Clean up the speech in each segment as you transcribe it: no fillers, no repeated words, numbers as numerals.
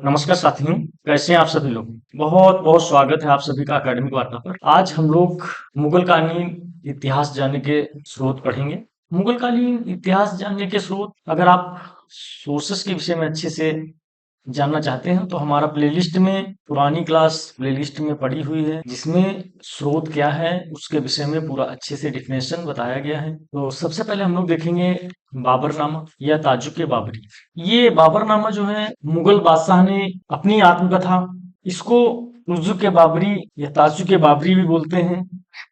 नमस्कार साथियों, कैसे हैं आप सभी लोग। बहुत बहुत स्वागत है आप सभी का एकेडमिक वार्ता पर। आज हम लोग मुगल कालीन इतिहास जानने के स्रोत पढ़ेंगे। मुगल कालीन इतिहास जानने के स्रोत, अगर आप सोर्सेस के विषय में अच्छे से जानना चाहते हैं तो हमारा प्लेलिस्ट में पुरानी क्लास प्लेलिस्ट में पड़ी हुई है, जिसमें स्रोत क्या है उसके विषय में पूरा अच्छे से डिफिनेशन बताया गया है। तो सबसे पहले हम लोग देखेंगे बाबरनामा या ताजुक बाबरी। ये बाबरनामा जो है, मुगल बादशाह ने अपनी आत्मकथा, इसको तुजुक बाबरी या ताजुक बाबरी भी बोलते हैं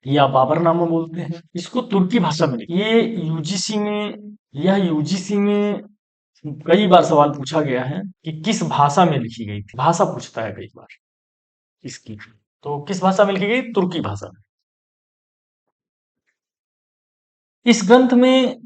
या बाबरनामा बोलते हैं। इसको तुर्की भाषा में ये यूजीसी में कई बार सवाल पूछा गया है कि किस भाषा में लिखी गई थी। भाषा पूछता है कई बार इसकी। तो किस भाषा में लिखी गई? तुर्की भाषा में। इस ग्रंथ में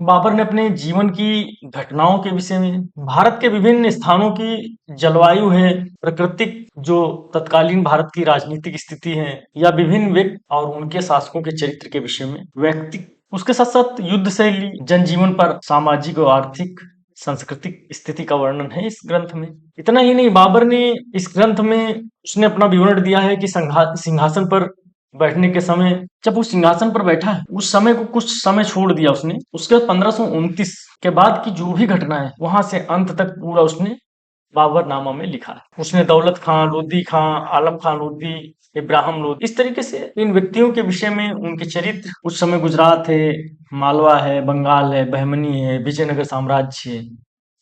बाबर ने अपने जीवन की घटनाओं के विषय में, भारत के विभिन्न स्थानों की जलवायु है, प्राकृतिक जो तत्कालीन भारत की राजनीतिक स्थिति है, या विभिन्न व्यक्ति और उनके शासकों के चरित्र के विषय में, व्यक्ति उसके साथ साथ युद्ध शैली, जनजीवन पर सामाजिक और आर्थिक सांस्कृतिक स्थिति का वर्णन है इस ग्रंथ में। इतना ही नहीं, बाबर ने इस ग्रंथ में उसने अपना विवरण दिया है कि सिंहासन पर बैठने के समय, जब वो सिंहासन पर बैठा है उस समय को कुछ समय छोड़ दिया उसने। उसके बाद 1529 के बाद की जो भी घटना है वहां से अंत तक पूरा उसने बाबरनामा में लिखा है। उसने दौलत खान, लोदी खान, आलम खान लोदी, इब्राहिम लोदी, इस तरीके से इन व्यक्तियों के विषय में, उनके चरित्र, उस समय गुजरात है, मालवा है, बंगाल है, बहमनी है, विजयनगर साम्राज्य है,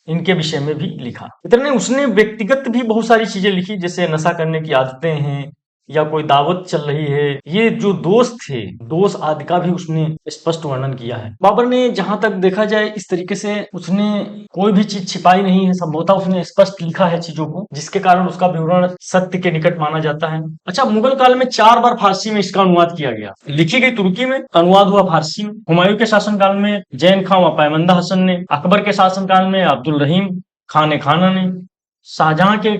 इनके विषय में भी लिखा। इतना नहीं, उसने व्यक्तिगत भी बहुत सारी चीजें लिखी, जैसे नशा करने की आदतें हैं या कोई दावत चल रही है, ये जो दोस्त थे, दोस्त आदि का भी उसने स्पष्ट वर्णन किया है। बाबर ने जहां तक देखा जाए इस तरीके से उसने कोई भी चीज छिपाई नहीं है, संभवतः उसने स्पष्ट लिखा है चीजों को, जिसके कारण उसका विवरण सत्य के निकट माना जाता है। अच्छा, मुगल काल में 4 बार फारसी में इसका अनुवाद किया गया। लिखी गई तुर्की में, अनुवाद हुआ फारसी में। हुमायूं के शासनकाल में जैन खां व पायमंदा हसन ने, अकबर के शासनकाल में अब्दुल रहीम खान खाना ने, शाहजहां के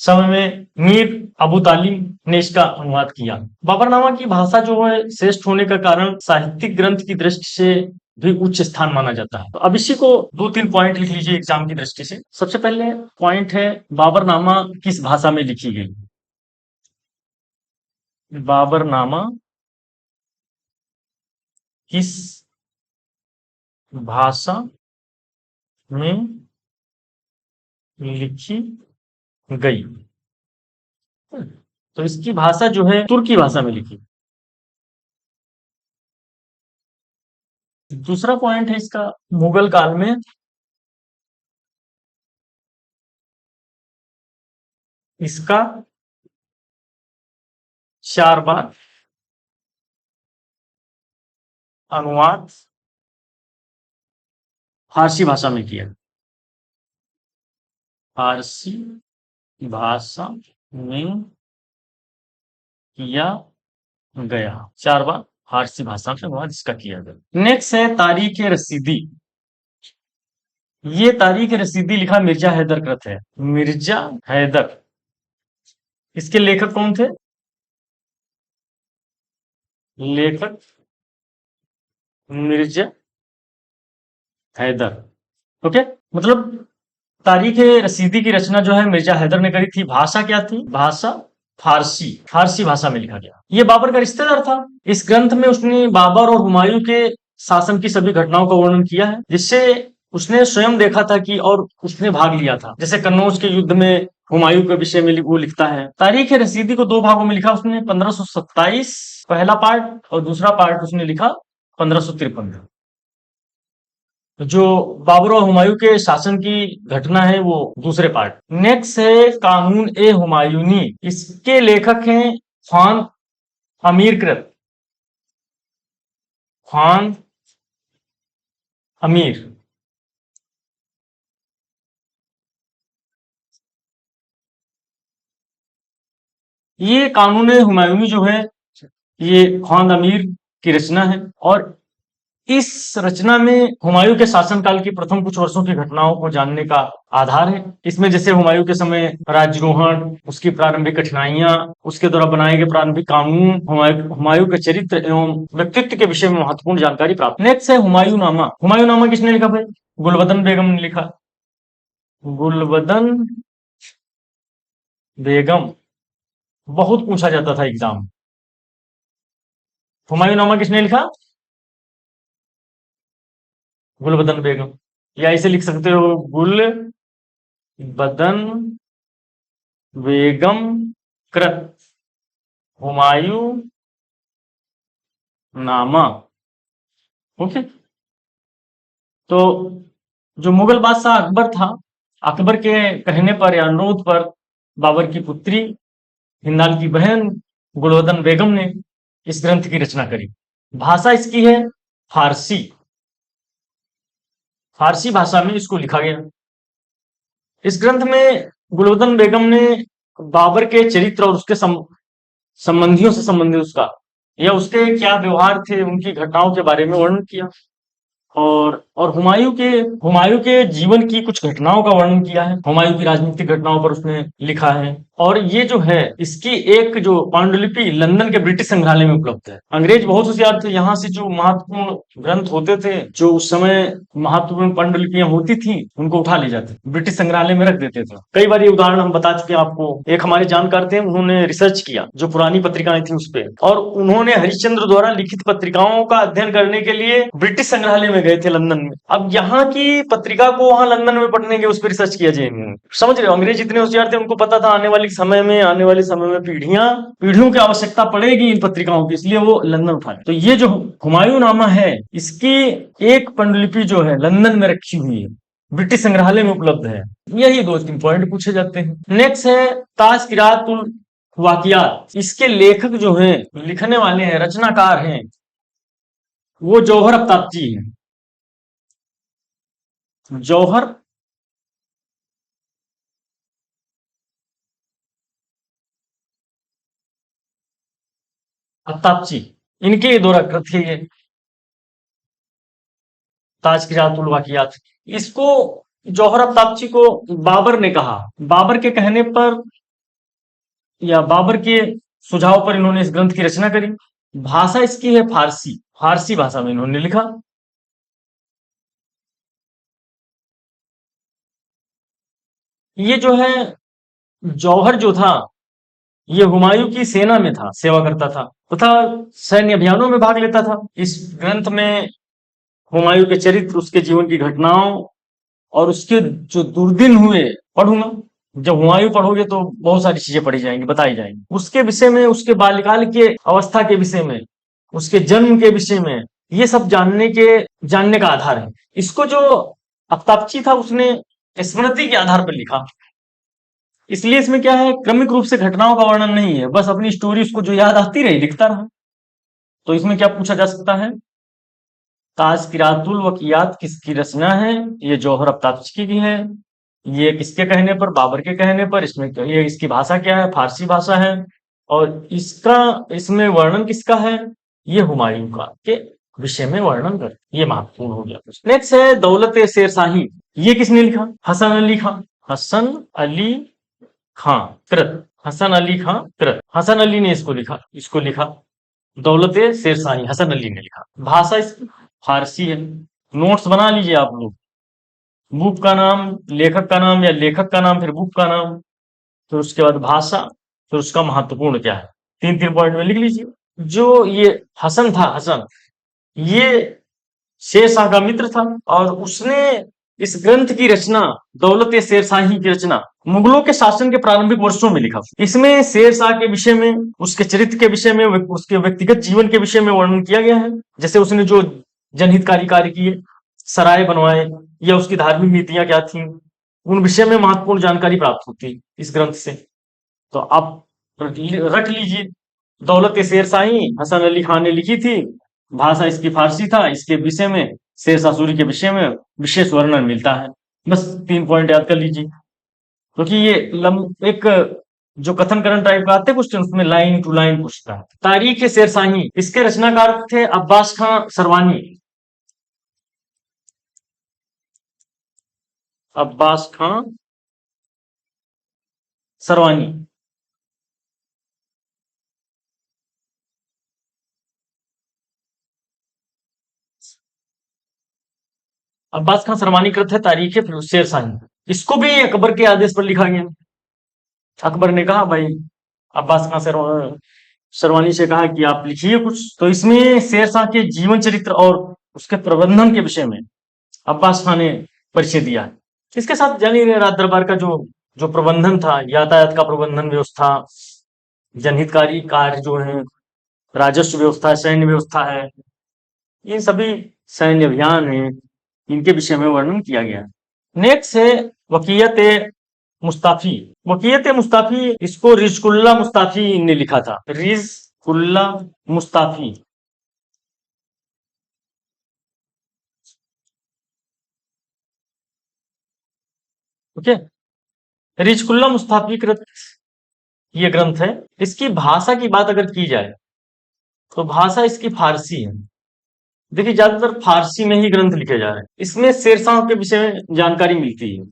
समय में मीर अबू तालिब ने इसका अनुवाद किया। बाबरनामा की भाषा जो है श्रेष्ठ होने का कारण साहित्यिक ग्रंथ की दृष्टि से भी उच्च स्थान माना जाता है। तो अब इसी को 2-3 पॉइंट लिख लीजिए एग्जाम की दृष्टि से। सबसे पहले पॉइंट है, बाबरनामा किस भाषा में लिखी गई? बाबरनामा किस भाषा में लिखी गई? तो इसकी भाषा जो है तुर्की भाषा में लिखी। दूसरा पॉइंट है इसका, मुगल काल में इसका 4 बार अनुवाद फारसी भाषा में किया। फारसी भाषा में किया गया, 4 बार फारसी भाषा में अनुवाद इसका किया गया। नेक्स्ट है तारीख रसीदी। ये तारीख रसीदी लिखा मिर्जा हैदर कृत है। मिर्जा हैदर, इसके लेखक कौन थे? लेखक मिर्जा हैदर। ओके, मतलब तारीख रसीदी की रचना जो है मिर्जा हैदर ने करी थी। भाषा क्या थी? भाषा फारसी, फारसी भाषा में लिखा गया। ये बाबर का रिश्तेदार था। इस ग्रंथ में उसने बाबर और हुमायूं के शासन की सभी घटनाओं का वर्णन किया है, जिससे उसने स्वयं देखा था कि, और उसने भाग लिया था। जैसे कन्नौज के युद्ध में हुमायूं के विषय में वो लिखता है। तारीख रसीदी को 2 भागों में लिखा उसने। 1527 पहला पार्ट और दूसरा पार्ट उसने लिखा 1553। जो बाबर और हुमायूं के शासन की घटना है वो दूसरे पार्ट। नेक्स्ट है कानून ए हुमायूनी। इसके लेखक हैं खान अमीर कृत। खान अमीर। ये कानून ए हुमायूनी जो है, ये खान अमीर की रचना है, और इस रचना में हुमायूं के शासनकाल की प्रथम कुछ वर्षों की घटनाओं को जानने का आधार है। इसमें जैसे हुमायूं के समय राज्यरोहण, उसकी प्रारंभिक कठिनाइयां, उसके द्वारा बनाए गए प्रारंभिक कानून, हुमायूं के चरित्र एवं व्यक्तित्व के विषय में महत्वपूर्ण जानकारी प्राप्त। नेक्स्ट है हुमायूं नामा। हुमायूं नामा किसने लिखा भाई? गुलबदन बेगम ने लिखा। गुलबदन बेगम बहुत पूछा जाता था एग्जाम। हुमायूं नामा किसने लिखा? गुलबदन बेगम। या इसे लिख सकते हो गुल बदन बेगम कृत हुमायूं नामा। ओके। तो जो मुगल बादशाह अकबर था, अकबर के कहने पर या अनुरोध पर बाबर की पुत्री हिंदाल की बहन गुलबदन बेगम ने इस ग्रंथ की रचना करी। भाषा इसकी है फारसी। फारसी भाषा में इसको लिखा गया। इस ग्रंथ में गुलबदन बेगम ने बाबर के चरित्र और उसके संबंधियों से संबंधित उसका या उसके क्या व्यवहार थे, उनकी घटनाओं के बारे में वर्णन किया। और हुमायूं के जीवन की कुछ घटनाओं का वर्णन किया है। हुमायूं की राजनीतिक घटनाओं पर उसने लिखा है। और ये जो है इसकी एक जो पांडुलिपि लंदन के ब्रिटिश संग्रहालय में उपलब्ध है। अंग्रेज बहुत होशियार थे, यहाँ से जो महत्वपूर्ण ग्रंथ होते थे, जो उस समय महत्वपूर्ण पांडुलिपियां होती थी, उनको उठा ले जाते, ब्रिटिश संग्रहालय में रख देते थे। कई बार ये उदाहरण हम बता चुके हैं आपको। एक हमारे जानकार थे, उन्होंने रिसर्च किया जो पुरानी पत्रिकाएं थी उस पे, और उन्होंने हरिश्चंद्र द्वारा लिखित पत्रिकाओं का अध्ययन करने के लिए ब्रिटिश संग्रहालय में गए थे लंदन में। अब यहाँ की पत्रिका को वहां लंदन में पढ़ने के उस पर रिसर्च किया जाए। समझ रहे हो, अंग्रेज इतने होशियार थे, उनको पता था आने वाले समय में पीढ़ियों की आवश्यकता पड़ेगी इन पत्रिकाओं की, इसलिए वो लंदन उठाए। तो ये जो हुमायूं नामा है, इसकी एक पांडुलिपि जो है लंदन में रखी हुई है, ब्रिटिश संग्रहालय में उपलब्ध है। यही दो तीन पॉइंट पूछे जाते हैं। नेक्स्ट है ताज़किरातुल वाकियात। इसके लेखक जो हैं, लिखने वाले हैं, रचनाकार हैं, वो जौहर अफ्ताबची हैं। जौहर अफ्ताबची, इनके ये दो कृत है ये ताज़किरातुल वाकियात। इसको जौहर अफ्ताबची को बाबर ने कहा, बाबर के कहने पर या बाबर के सुझाव पर इन्होंने इस ग्रंथ की रचना करी। भाषा इसकी है फारसी। फारसी भाषा में इन्होंने लिखा। ये जो है जौहर जो था, ये हुमायूं की सेना में था, सेवा करता था तथा सैन्य अभियानों में भाग लेता था। इस ग्रंथ में हुमायूं के चरित्र, उसके जीवन की घटनाओं और उसके जो दुर्दिन हुए पढ़ूंगा। जब हुमायूं पढ़ोगे तो बहुत सारी चीजें पढ़ी जाएंगी, बताई जाएंगी उसके विषय में, उसके बाल्यकाल के अवस्था के विषय में, उसके जन्म के विषय में। ये सब जानने का आधार है। इसको जो आफ्ताबची था, उसने स्मृति के आधार पर लिखा। इसलिए इसमें क्या है, क्रमिक रूप से घटनाओं का वर्णन नहीं है, बस अपनी स्टोरी उसको जो याद आती रही लिखता रहा। तो इसमें क्या पूछा जा सकता है, ताज़किरातुल वकियात किसकी रचना है? ये जौहर अफ्ताबची की है। ये किसके कहने पर? बाबर के कहने पर। ये इसकी भाषा क्या है? फारसी भाषा है। और इसमें वर्णन किसका है? ये हुमायूं का के विषय में वर्णन कर। ये महत्वपूर्ण हो गया। नेक्स्ट है दौलत शेरशाही। ये किसने लिखा? हसन अली खां। हसन अली खां कृत। हसन अली खां कृत। हसन अली ने इसको लिखा। दौलत शेरशाही हसन अली ने लिखा। भाषा इसकी फारसी है। नोट्स बना लीजिए आप लोग। बुक का नाम, लेखक का नाम, या लेखक का नाम फिर बुक का नाम, फिर उसके बाद भाषा, फिर उसका महत्वपूर्ण क्या है। तीन तीन पॉइंट में लिख लीजिए। जो ये हसन था, हसन, ये शेर शाह का मित्र था, और उसने इस ग्रंथ की रचना, दौलत शेरशाही की रचना, मुगलों के शासन के प्रारंभिक वर्षों में लिखा। इसमें शेर शाह के विषय में, उसके चरित्र के विषय में, उसके व्यक्तिगत जीवन के विषय में वर्णन किया गया है। जैसे उसने जो जनहितकारी कार्य किए, सराय बनवाए, या उसकी धार्मिक नीतियां क्या थी, उन विषय में महत्वपूर्ण जानकारी प्राप्त होती है इस ग्रंथ से। तो आप रख लीजिए, दौलत शेरशाही हसन अली खान ने लिखी थी। भाषा इसकी फारसी था। इसके विषय में, शेर शाह सूरी के विषय में विशेष वर्णन मिलता है। बस तीन पॉइंट याद कर लीजिए, क्योंकि ये एक जो कथन करण टाइप का आते क्वेश्चन, उसमें लाइन टू लाइन पूछता है। तारीख शेरशाही, इसके रचनाकार थे अब्बास खां सरवानी। अब्बास खां सरवानी। अब्बास खां सरवानी कृत है तारीख फिरोज शेर शाही। इसको भी अकबर के आदेश पर लिखा गया। अकबर ने कहा भाई अब्बास खां सरवानी से कहा कि आप लिखिए कुछ। तो इसमें शेरशाह के जीवन चरित्र और उसके प्रबंधन के विषय में अब्बास खां ने परिचय दिया है। इसके साथ जानी राज दरबार का जो जो प्रबंधन था, यातायात का प्रबंधन व्यवस्था, जनहितकारी कार्य जो है, राजस्व व्यवस्था, सैन्य व्यवस्था है, ये सभी सैन्य अभियान है, इनके विषय में वर्णन किया गया है। नेक्स्ट है वकीयत मुस्ताफी। वकीयत मुस्ताफी, इसको रिजकुल्ला मुस्ताफी ने लिखा था, रिजकुल्ला मुस्ताफी। ओके, रिजकुल्ला मुस्ताफी कृत ये ग्रंथ है। इसकी भाषा की बात अगर की जाए तो भाषा इसकी फारसी है। देखिए ज्यादातर फारसी में ही ग्रंथ लिखे जा रहे हैं। इसमें शेरशाह के विषय में जानकारी मिलती है।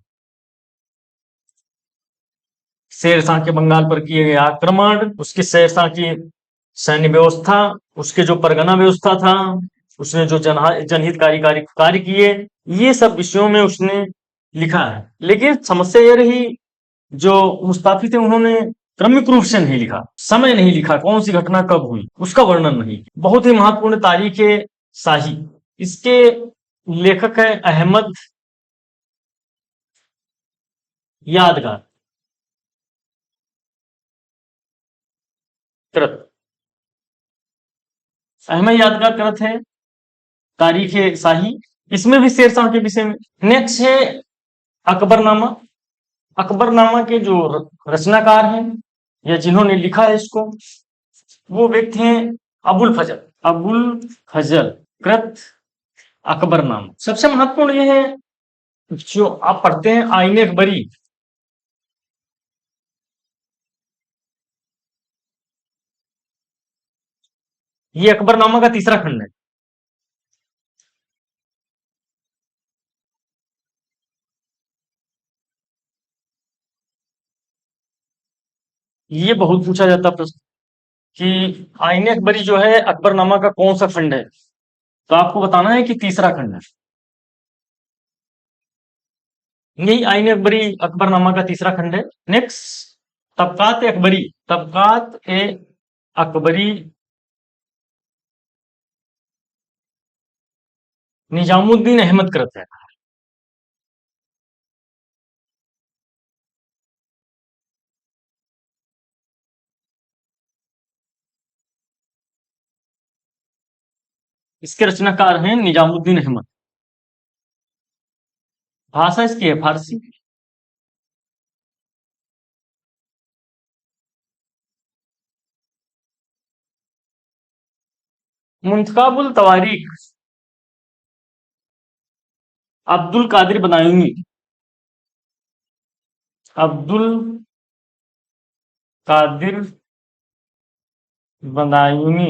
शेरशाह के बंगाल पर किए गए आक्रमण, उसके शेरशाह की सैन्य व्यवस्था, उसके जो परगना व्यवस्था था, उसने जो जनहितकारी कार्य किए, ये सब विषयों में उसने लिखा है। लेकिन समस्या यह रही, जो मुस्ताफी थे उन्होंने क्रमिक रूप से नहीं लिखा, समय नहीं लिखा, कौन सी घटना कब हुई उसका वर्णन नहीं। बहुत ही महत्वपूर्ण तारीख है शाही। इसके लेखक है अहमद यादगार कृत। अहमद यादगार कृत है तारीख है शाही। इसमें भी शेरशाह के विषय में। नेक्स्ट है अकबरनामा। अकबरनामा के जो रचनाकार हैं या जिन्होंने लिखा है इसको, वो व्यक्ति हैं अबुल फजल। अबुल फजल कृत अकबरनामा। सबसे महत्वपूर्ण ये है जो आप पढ़ते हैं आईने अकबरी। ये अकबरनामा का तीसरा खंड है। ये बहुत पूछा जाता प्रश्न कि आईने अकबरी जो है अकबरनामा का कौन सा खंड है। तो आपको बताना है कि तीसरा खंड है। यही आईने अकबरी अकबरनामा का तीसरा खंड है। नेक्स्ट तबकात अकबरी। तबकात ए अकबरी निजामुद्दीन अहमद कृत है। इसके रचनाकार हैं निजामुद्दीन अहमद। भाषा इसकी है फारसी। मुंतखाबुल तवारीख अब्दुल कादिर बदायूनी। अब्दुल कादिर बदायूनी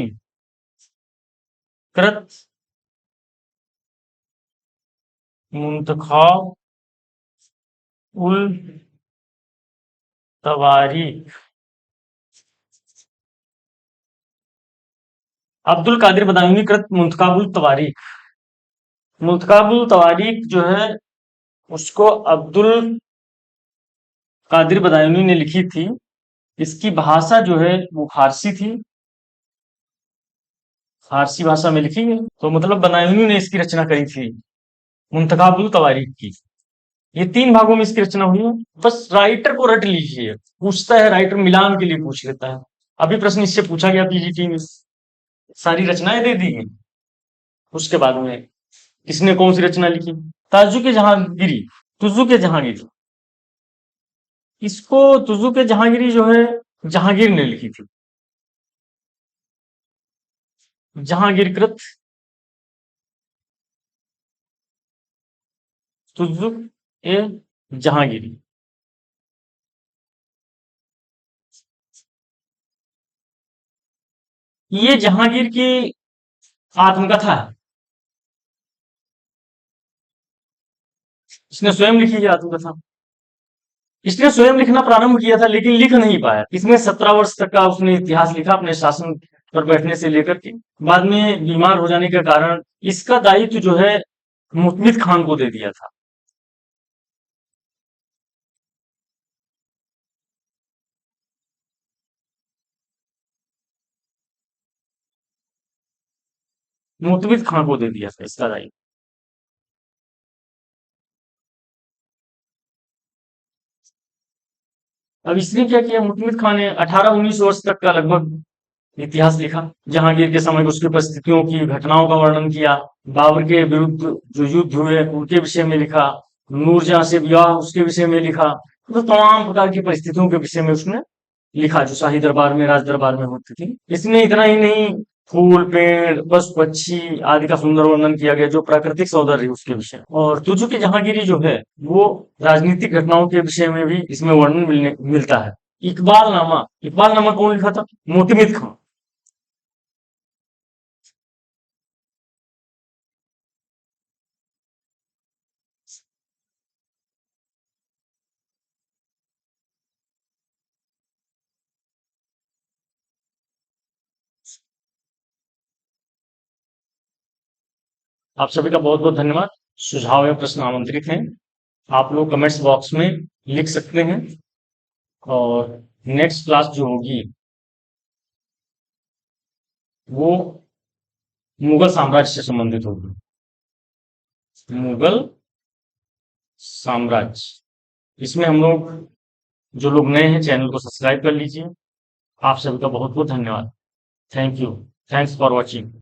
कृत मुंतखाब उल तवारीख। अब्दुल कादिर बदायूनी कृत मुंतखाबुल तवारीख। मुंतखाबुल तवारीख जो है उसको अब्दुल कादिर बदायूनी ने लिखी थी। इसकी भाषा जो है वो फारसी थी, फारसी भाषा में लिखी है। तो मतलब बदायूनी ने इसकी रचना करी थी, मुंतखाबुल तवारीख की। ये 3 भागों में इसकी रचना हुई है। बस राइटर को रट लीजिए। पूछता है राइटर, मिलान के लिए पूछ लेता है। अभी प्रश्न इससे पूछा गया पीजीटी में, सारी रचनाएं दे दी गई। उसके बाद में किसने कौन सी रचना लिखी। ताजु के जहांगीरी, तुजु के जहांगीरी। इसको तुजु के जहांगीरी जो है जहांगीर ने लिखी थी। जहांगीर कृत तुजु ए जहांगीरी। ये जहांगीर की आत्मकथा है। इसने स्वयं लिखी है आत्मकथा। इसने स्वयं लिखना प्रारंभ किया था लेकिन लिख नहीं पाया। इसमें 17 वर्ष तक का उसने इतिहास लिखा अपने शासन पर बैठने से लेकर के। बाद में बीमार हो जाने के कारण इसका दायित्व जो है मुतमिद खान को दे दिया था। मुतमिद खां को दे दिया था इसका दायित्व। अब इसने क्या किया, मुतमिद खां ने 18-19 वर्ष तक का लगभग इतिहास लिखा। जहांगीर के समय उसकी परिस्थितियों की घटनाओं का वर्णन किया। बाबर के विरुद्ध जो युद्ध हुए उनके विषय में लिखा। नूरजहां से विवाह उसके विषय में लिखा। तो तमाम प्रकार की परिस्थितियों के विषय में उसने लिखा जो शाही दरबार में, राज दरबार में होती थी। इसमें इतना ही नहीं, फूल, पेड़, पशु, पक्षी आदि का सुंदर वर्णन किया गया जो प्राकृतिक सौंदर्य है उसके विषय में। और तुझु की जहांगीरी जो है वो राजनीतिक घटनाओं के विषय में भी इसमें वर्णन मिलता है। इकबाल नामा कौन लिखा था? मोतिमित खां। आप सभी का बहुत बहुत धन्यवाद। सुझाव या प्रश्न आमंत्रित हैं। आप लोग कमेंट्स बॉक्स में लिख सकते हैं। और नेक्स्ट क्लास जो होगी वो मुगल साम्राज्य से संबंधित होगी। मुगल साम्राज्य। इसमें हम लोग, जो लोग नए हैं, चैनल को सब्सक्राइब कर लीजिए। आप सभी का बहुत बहुत धन्यवाद। Thank you. Thanks for watching.